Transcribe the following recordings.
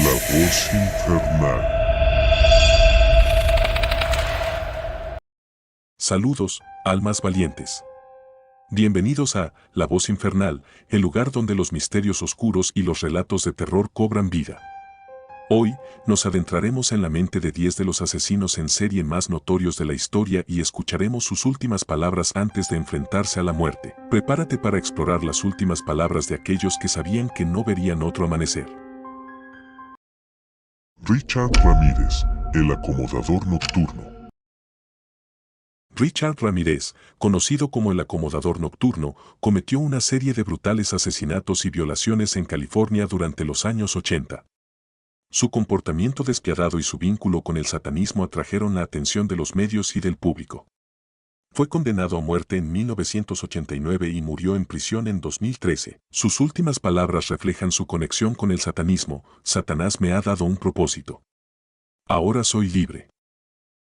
La voz infernal. Saludos, almas valientes. Bienvenidos a La Voz Infernal, el lugar donde los misterios oscuros y los relatos de terror cobran vida. Hoy, nos adentraremos en la mente de 10 de los asesinos en serie más notorios de la historia y escucharemos sus últimas palabras antes de enfrentarse a la muerte. Prepárate para explorar las últimas palabras de aquellos que sabían que no verían otro amanecer. Richard Ramírez, el acomodador nocturno. Richard Ramírez, conocido como el acomodador nocturno, cometió una serie de brutales asesinatos y violaciones en California durante los años 80. Su comportamiento despiadado y su vínculo con el satanismo atrajeron la atención de los medios y del público. Fue condenado a muerte en 1989 y murió en prisión en 2013. Sus últimas palabras reflejan su conexión con el satanismo: Satanás me ha dado un propósito. Ahora soy libre.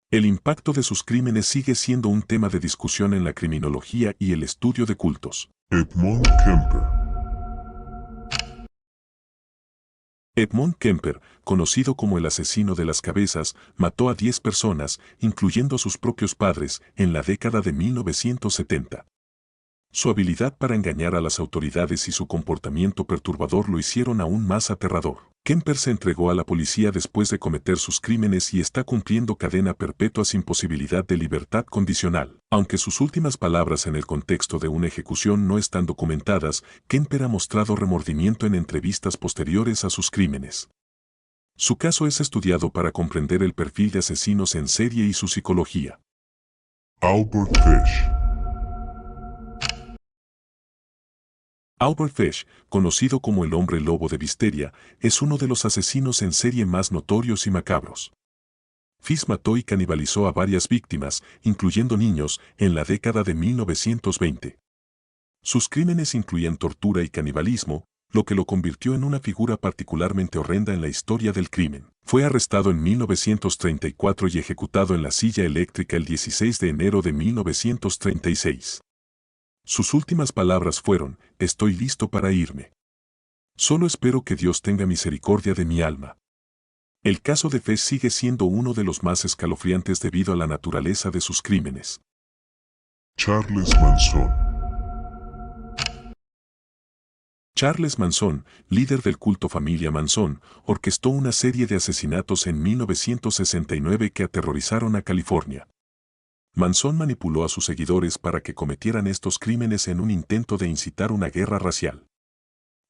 El impacto de sus crímenes sigue siendo un tema de discusión en la criminología y el estudio de cultos. Edmund Kemper. Edmund Kemper, conocido como el asesino de las cabezas, mató a 10 personas, incluyendo a sus propios padres, en la década de 1970. Su habilidad para engañar a las autoridades y su comportamiento perturbador lo hicieron aún más aterrador. Kemper se entregó a la policía después de cometer sus crímenes y está cumpliendo cadena perpetua sin posibilidad de libertad condicional. Aunque sus últimas palabras en el contexto de una ejecución no están documentadas, Kemper ha mostrado remordimiento en entrevistas posteriores a sus crímenes. Su caso es estudiado para comprender el perfil de asesinos en serie y su psicología. Albert Fish. Albert Fish, conocido como el hombre lobo de Wisteria, es uno de los asesinos en serie más notorios y macabros. Fish mató y canibalizó a varias víctimas, incluyendo niños, en la década de 1920. Sus crímenes incluían tortura y canibalismo, lo que lo convirtió en una figura particularmente horrenda en la historia del crimen. Fue arrestado en 1934 y ejecutado en la silla eléctrica el 16 de enero de 1936. Sus últimas palabras fueron: estoy listo para irme. Solo espero que Dios tenga misericordia de mi alma. El caso de Fish sigue siendo uno de los más escalofriantes debido a la naturaleza de sus crímenes. Charles Manson. Charles Manson, líder del culto familia Manson, orquestó una serie de asesinatos en 1969 que aterrorizaron a California. Manson manipuló a sus seguidores para que cometieran estos crímenes en un intento de incitar una guerra racial.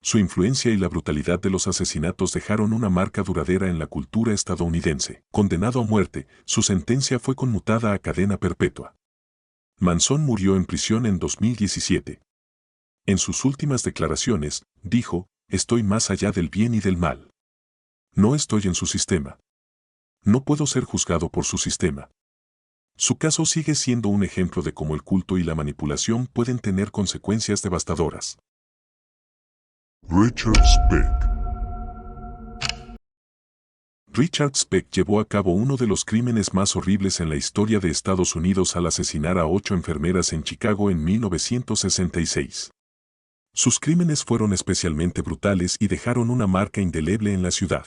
Su influencia y la brutalidad de los asesinatos dejaron una marca duradera en la cultura estadounidense. Condenado a muerte, su sentencia fue conmutada a cadena perpetua. Manson murió en prisión en 2017. En sus últimas declaraciones, dijo: estoy más allá del bien y del mal. No estoy en su sistema. No puedo ser juzgado por su sistema. Su caso sigue siendo un ejemplo de cómo el culto y la manipulación pueden tener consecuencias devastadoras. Richard Speck. Richard Speck llevó a cabo uno de los crímenes más horribles en la historia de Estados Unidos al asesinar a 8 enfermeras en Chicago en 1966. Sus crímenes fueron especialmente brutales y dejaron una marca indeleble en la ciudad.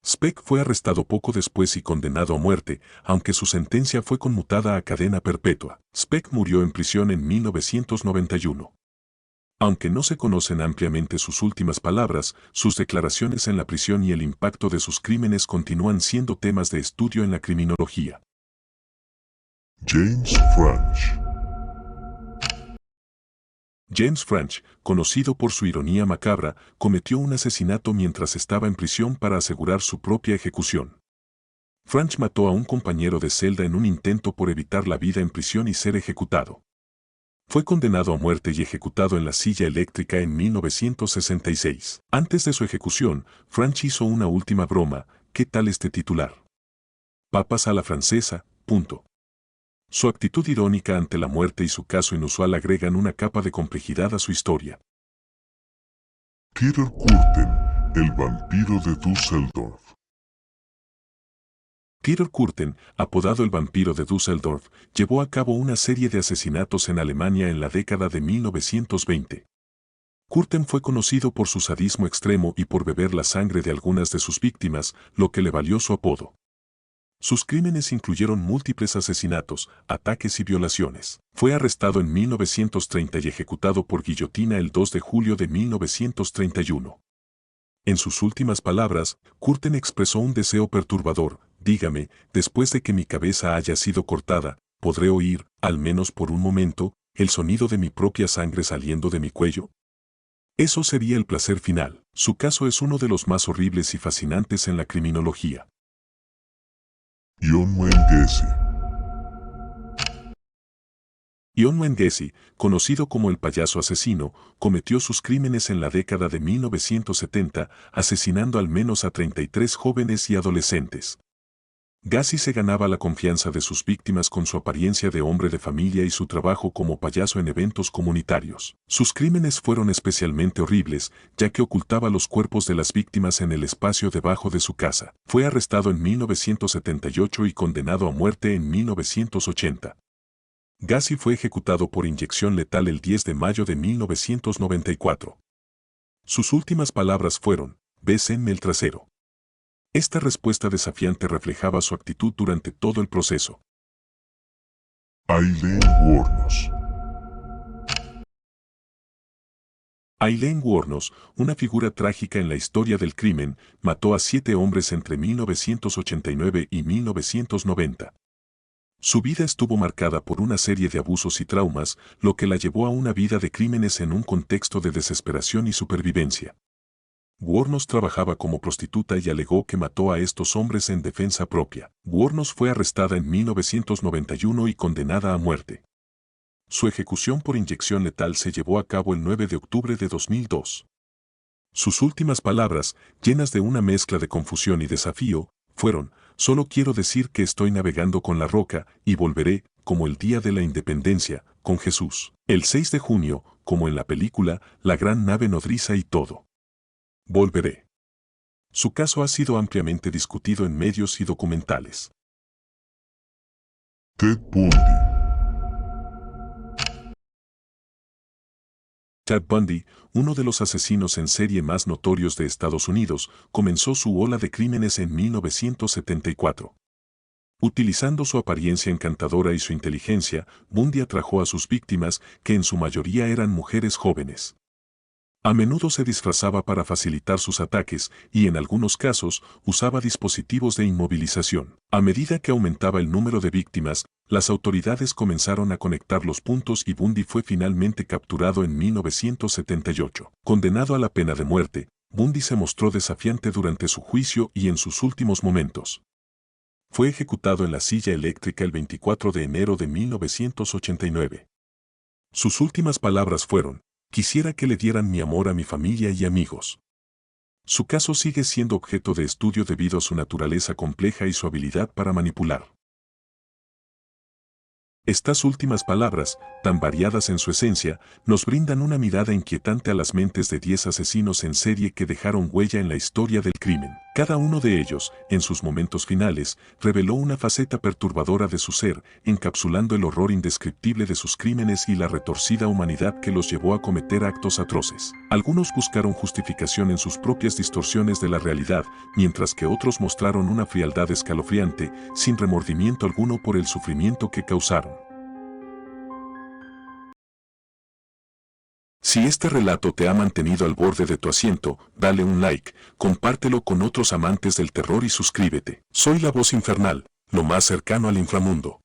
Speck fue arrestado poco después y condenado a muerte, aunque su sentencia fue conmutada a cadena perpetua. Speck murió en prisión en 1991. Aunque no se conocen ampliamente sus últimas palabras, sus declaraciones en la prisión y el impacto de sus crímenes continúan siendo temas de estudio en la criminología. James Franch. James Franch, conocido por su ironía macabra, cometió un asesinato mientras estaba en prisión para asegurar su propia ejecución. Franch mató a un compañero de celda en un intento por evitar la vida en prisión y ser ejecutado. Fue condenado a muerte y ejecutado en la silla eléctrica en 1966. Antes de su ejecución, Franch hizo una última broma: ¿qué tal este titular? Papas a la francesa, punto. Su actitud irónica ante la muerte y su caso inusual agregan una capa de complejidad a su historia. Peter Kürten, el vampiro de Düsseldorf. Peter Kürten, apodado el vampiro de Düsseldorf, llevó a cabo una serie de asesinatos en Alemania en la década de 1920. Curten fue conocido por su sadismo extremo y por beber la sangre de algunas de sus víctimas, lo que le valió su apodo. Sus crímenes incluyeron múltiples asesinatos, ataques y violaciones. Fue arrestado en 1930 y ejecutado por guillotina el 2 de julio de 1931. En sus últimas palabras, Curten expresó un deseo perturbador: dígame, después de que mi cabeza haya sido cortada, ¿podré oír, al menos por un momento, el sonido de mi propia sangre saliendo de mi cuello? Eso sería el placer final. Su caso es uno de los más horribles y fascinantes en la criminología. John Wayne Gacy. John Wayne Gacy, conocido como el payaso asesino, cometió sus crímenes en la década de 1970, asesinando al menos a 33 jóvenes y adolescentes. Gacy se ganaba la confianza de sus víctimas con su apariencia de hombre de familia y su trabajo como payaso en eventos comunitarios. Sus crímenes fueron especialmente horribles, ya que ocultaba los cuerpos de las víctimas en el espacio debajo de su casa. Fue arrestado en 1978 y condenado a muerte en 1980. Gacy fue ejecutado por inyección letal el 10 de mayo de 1994. Sus últimas palabras fueron: "Bésenme el trasero". Esta respuesta desafiante reflejaba su actitud durante todo el proceso. Aileen Wuornos. Aileen Wuornos, una figura trágica en la historia del crimen, mató a 7 hombres entre 1989 y 1990. Su vida estuvo marcada por una serie de abusos y traumas, lo que la llevó a una vida de crímenes en un contexto de desesperación y supervivencia. Wuornos trabajaba como prostituta y alegó que mató a estos hombres en defensa propia. Wuornos fue arrestada en 1991 y condenada a muerte. Su ejecución por inyección letal se llevó a cabo el 9 de octubre de 2002. Sus últimas palabras, llenas de una mezcla de confusión y desafío, fueron: "Solo quiero decir que estoy navegando con la roca y volveré, como el día de la independencia, con Jesús. El 6 de junio, como en la película, la gran nave nodriza y todo. Volveré". Su caso ha sido ampliamente discutido en medios y documentales. Ted Bundy. Ted Bundy, uno de los asesinos en serie más notorios de Estados Unidos, comenzó su ola de crímenes en 1974. Utilizando su apariencia encantadora y su inteligencia, Bundy atrajo a sus víctimas, que en su mayoría eran mujeres jóvenes. A menudo se disfrazaba para facilitar sus ataques y en algunos casos usaba dispositivos de inmovilización. A medida que aumentaba el número de víctimas, las autoridades comenzaron a conectar los puntos y Bundy fue finalmente capturado en 1978. Condenado a la pena de muerte, Bundy se mostró desafiante durante su juicio y en sus últimos momentos. Fue ejecutado en la silla eléctrica el 24 de enero de 1989. Sus últimas palabras fueron: "Quisiera que le dieran mi amor a mi familia y amigos". Su caso sigue siendo objeto de estudio debido a su naturaleza compleja y su habilidad para manipular. Estas últimas palabras, tan variadas en su esencia, nos brindan una mirada inquietante a las mentes de 10 asesinos en serie que dejaron huella en la historia del crimen. Cada uno de ellos, en sus momentos finales, reveló una faceta perturbadora de su ser, encapsulando el horror indescriptible de sus crímenes y la retorcida humanidad que los llevó a cometer actos atroces. Algunos buscaron justificación en sus propias distorsiones de la realidad, mientras que otros mostraron una frialdad escalofriante, sin remordimiento alguno por el sufrimiento que causaron. Si este relato te ha mantenido al borde de tu asiento, dale un like, compártelo con otros amantes del terror y suscríbete. Soy la voz infernal, lo más cercano al inframundo.